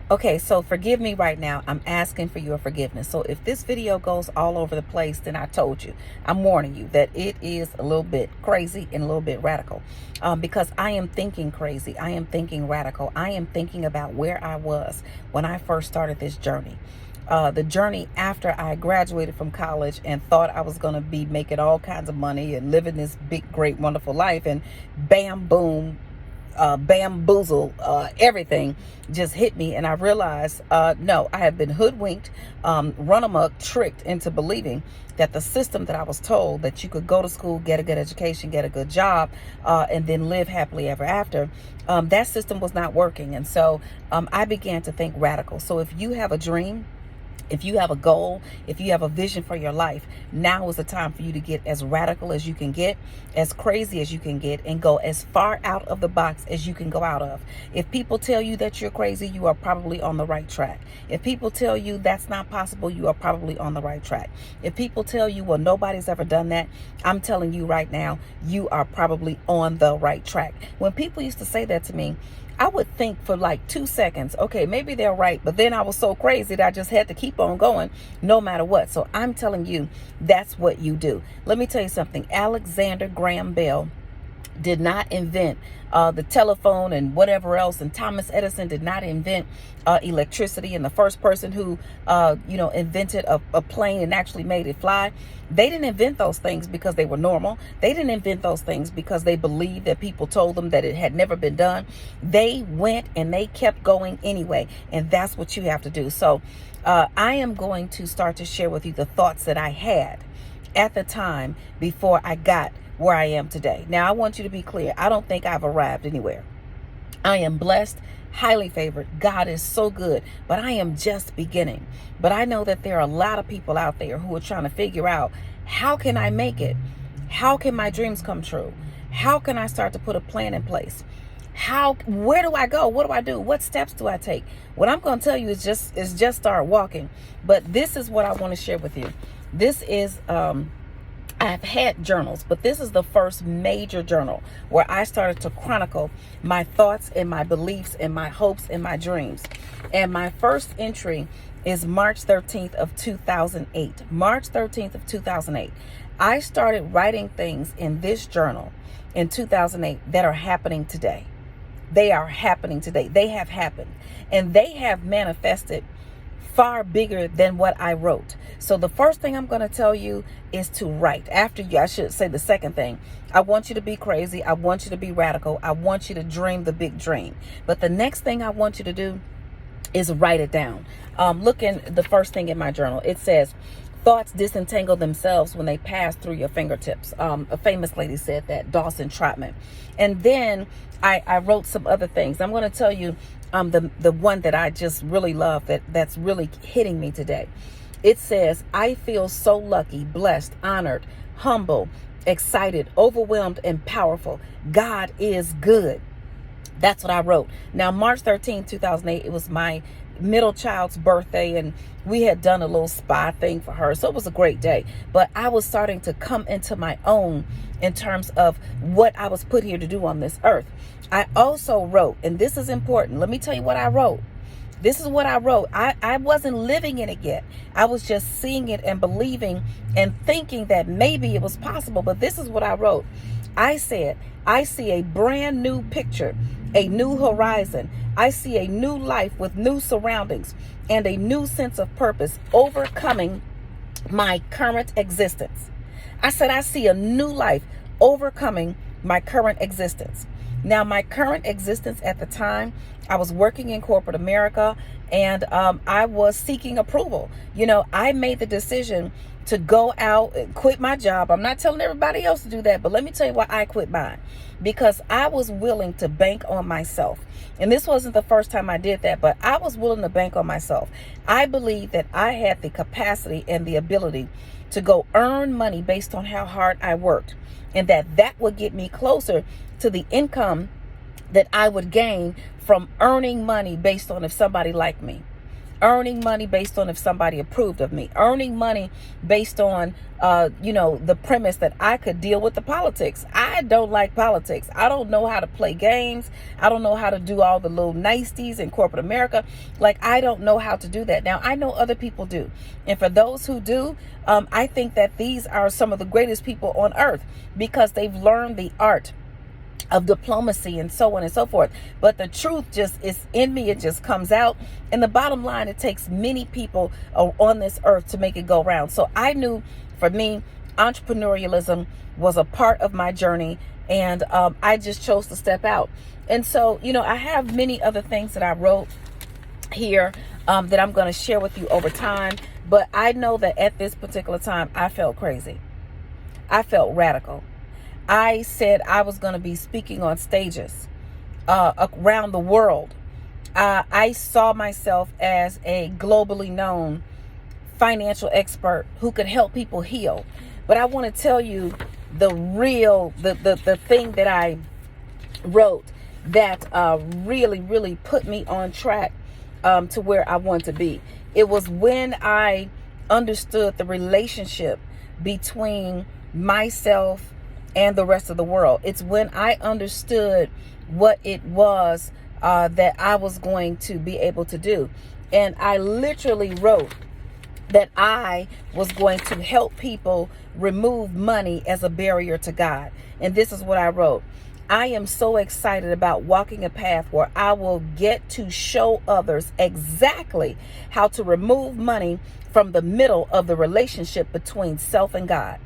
Okay, so forgive me right now. I'm asking for your forgiveness. So if this video goes all over the place, then I told you, I'm warning you that it is a little bit crazy and a little bit radical, because I am thinking crazy. I am thinking radical. I am thinking about where I was when I first started this journey. The journey after I graduated from college and thought I was going to be making all kinds of money and living this big, great, wonderful life, and bam, boom, bamboozle, everything just hit me, and I realized, no, I have been hoodwinked, run amok, tricked into believing that the system that I was told that you could go to school, get a good education, get a good job, and then live happily ever after, that system was not working. And so I began to think radical. So if you have a dream, if you have a goal, if you have a vision for your life, now is the time for you to get as radical as you can get, as crazy as you can get, and go as far out of the box as you can go out of. If people tell you that you're crazy, you are probably on the right track. If people tell you that's not possible, you are probably on the right track. If people tell you, well, nobody's ever done that, I'm telling you right now, you are probably on the right track. When people used to say that to me, I would think for like 2 seconds, okay, maybe they're right. But then I was so crazy that I just had to keep on going no matter what. So I'm telling you, that's what you do. Let me tell you something. Alexander Graham Bell did not invent the telephone and whatever else, and Thomas Edison did not invent electricity, and the first person who invented a plane and actually made it fly, they didn't invent those things because they were normal. They didn't invent those things because they believed that people told them that it had never been done. They went and they kept going anyway, and that's what you have to do. So I am going to start to share with you the thoughts that I had at the time before I got where I am today. Now, I want you to be clear. I don't think I've arrived anywhere. I am blessed, highly favored. God is so good, but I am just beginning. But I know that there are a lot of people out there who are trying to figure out, how can I make it? How can my dreams come true? How can I start to put a plan in place? Where do I go? What do I do? What steps do I take? What I'm going to tell you is just start walking. But this is what I want to share with you. This is, I've had journals, but this is the first major journal where I started to chronicle my thoughts and my beliefs and my hopes and my dreams. And my first entry is March 13th of 2008. March 13th of 2008. I started writing things in this journal in 2008 that are happening today. They are happening today. They have happened, and they have manifested far bigger than what I wrote. So the first thing I'm going to tell you is to write. After you, I should say the second thing. I want you to be crazy. I want you to be radical. I want you to dream the big dream. But the next thing I want you to do is write it down. Look in the first thing in my journal. It says, thoughts disentangle themselves when they pass through your fingertips. A famous lady said that, Dawson Trotman. And then I wrote some other things. I'm going to tell you the one that I just really love, that's really hitting me today. It says, I feel so lucky, blessed, honored, humble, excited, overwhelmed, and powerful. God is good. That's what I wrote. Now, March 13, 2008, it was my middle child's birthday, and we had done a little spa thing for her. So it was a great day. But I was starting to come into my own in terms of what I was put here to do on this earth. I also wrote, and this is important. Let me tell you what I wrote. This is what I wrote. I wasn't living in it yet. I was just seeing it and believing and thinking that maybe it was possible. But this is what I wrote. I said, I see a brand new picture, a new horizon. I see a new life with new surroundings and a new sense of purpose, overcoming my current existence. I said, I see a new life overcoming my current existence. Now, my current existence at the time, I was working in corporate America, and I was seeking approval. I made the decision to go out and quit my job. I'm not telling everybody else to do that, but let me tell you why I quit mine. Because I was willing to bank on myself. And this wasn't the first time I did that, but I was willing to bank on myself. I believed that I had the capacity and the ability to go earn money based on how hard I worked, and that would get me closer to the income that I would gain from earning money based on if somebody liked me. earning money based on if somebody approved of me, earning money based on, the premise that I could deal with the politics. I don't like politics. I don't know how to play games. I don't know how to do all the little niceties in corporate America. Like, I don't know how to do that. Now, I know other people do. And for those who do, I think that these are some of the greatest people on earth because they've learned the art of diplomacy and so on and so forth. But the truth just is in me. It just comes out. And the bottom line, it takes many people on this earth to make it go round. So I knew for me, entrepreneurialism was a part of my journey. And I just chose to step out. And so, I have many other things that I wrote here that I'm going to share with you over time. But I know that at this particular time, I felt crazy. I felt radical. I said I was going to be speaking on stages around the world. I saw myself as a globally known financial expert who could help people heal. But I want to tell you the thing that I wrote that really, really put me on track to where I want to be. It was when I understood the relationship between myself and the rest of the world. It's when I understood what it was that I was going to be able to do. And I literally wrote that I was going to help people remove money as a barrier to God. And this is what I wrote. I am so excited about walking a path where I will get to show others exactly how to remove money from the middle of the relationship between self and God.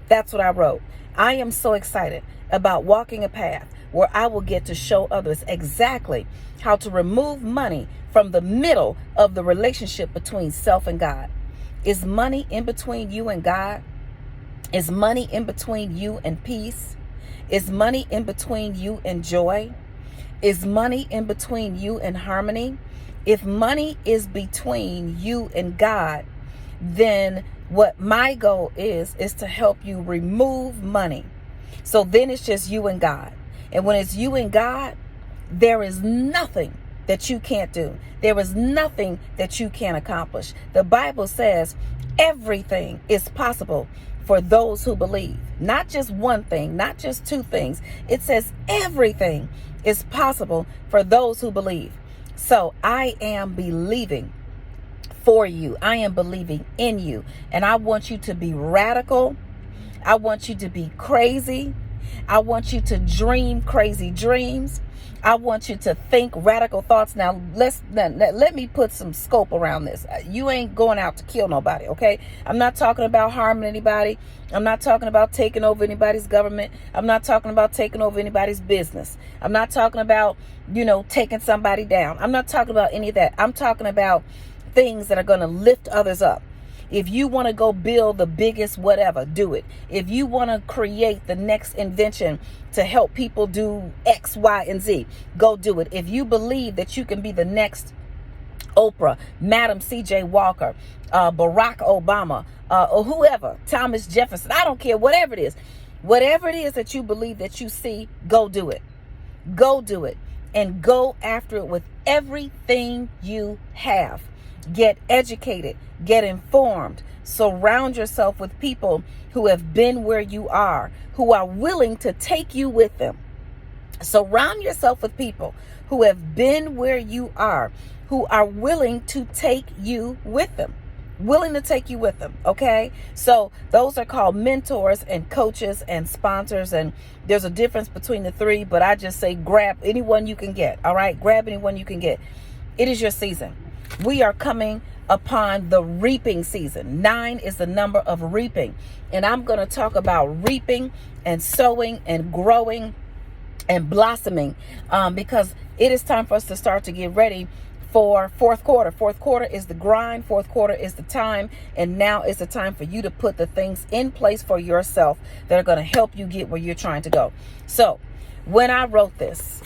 That's what I wrote. I am so excited about walking a path where I will get to show others exactly how to remove money from the middle of the relationship between self and God. Is money in between you and God? Is money in between you and peace? Is money in between you and joy? Is money in between you and harmony? If money is between you and God, then what my goal is to help you remove money. So then it's just you and God. And when it's you and God, there is nothing that you can't do. There is nothing that you can't accomplish. The Bible says everything is possible for those who believe. Not just one thing, not just two things. It says everything is possible for those who believe. So I am believing for you. I am believing in you. And I want you to be radical. I want you to be crazy. I want you to dream crazy dreams. I want you to think radical thoughts. Now, let me put some scope around this. You ain't going out to kill nobody, okay? I'm not talking about harming anybody. I'm not talking about taking over anybody's government. I'm not talking about taking over anybody's business. I'm not talking about, taking somebody down. I'm not talking about any of that. I'm talking about things that are going to lift others up. If you want to go build the biggest whatever, do it. If you want to create the next invention to help people do X, Y, and Z, go do it. If you believe that you can be the next Oprah, Madam C.J. Walker, Barack Obama, or whoever, Thomas Jefferson, I don't care, whatever it is that you believe that you see, go do it. Go do it and go after it with everything you have. Get educated, get informed, surround yourself with people who have been where you are, who are willing to take you with them. Surround yourself with people who have been where you are, who are willing to take you with them. Okay? So those are called mentors and coaches and sponsors. And there's a difference between the three, but I just say grab anyone you can get. All right? Grab anyone you can get. It is your season. We are coming upon the reaping season. 9 is the number of reaping. And I'm going to talk about reaping and sowing and growing and blossoming because it is time for us to start to get ready for fourth quarter. Fourth quarter is the grind. Fourth quarter is the time. And now is the time for you to put the things in place for yourself that are going to help you get where you're trying to go. So when I wrote this,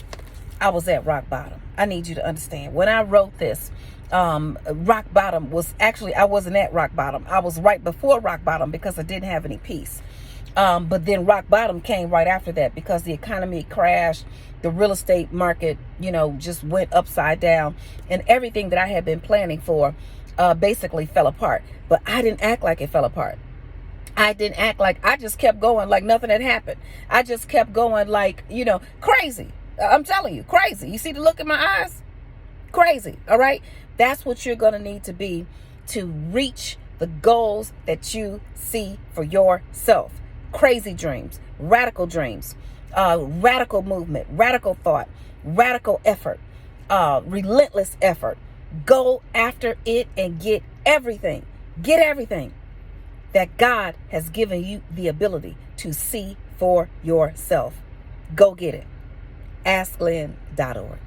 I was at rock bottom. I need you to understand. When I wrote this, rock bottom was actually, I wasn't at rock bottom. I was right before rock bottom because I didn't have any peace. But then rock bottom came right after that because the economy crashed. The real estate market, just went upside down, and everything that I had been planning for basically fell apart. But I didn't act like it fell apart. I didn't act like, I just kept going like nothing had happened. I just kept going like, crazy. I'm telling you, crazy. You see the look in my eyes? Crazy. All right. That's what you're going to need to be to reach the goals that you see for yourself. Crazy dreams, radical movement, radical thought, radical effort, relentless effort. Go after it and get everything that God has given you the ability to see for yourself. Go get it. AskLynn.org.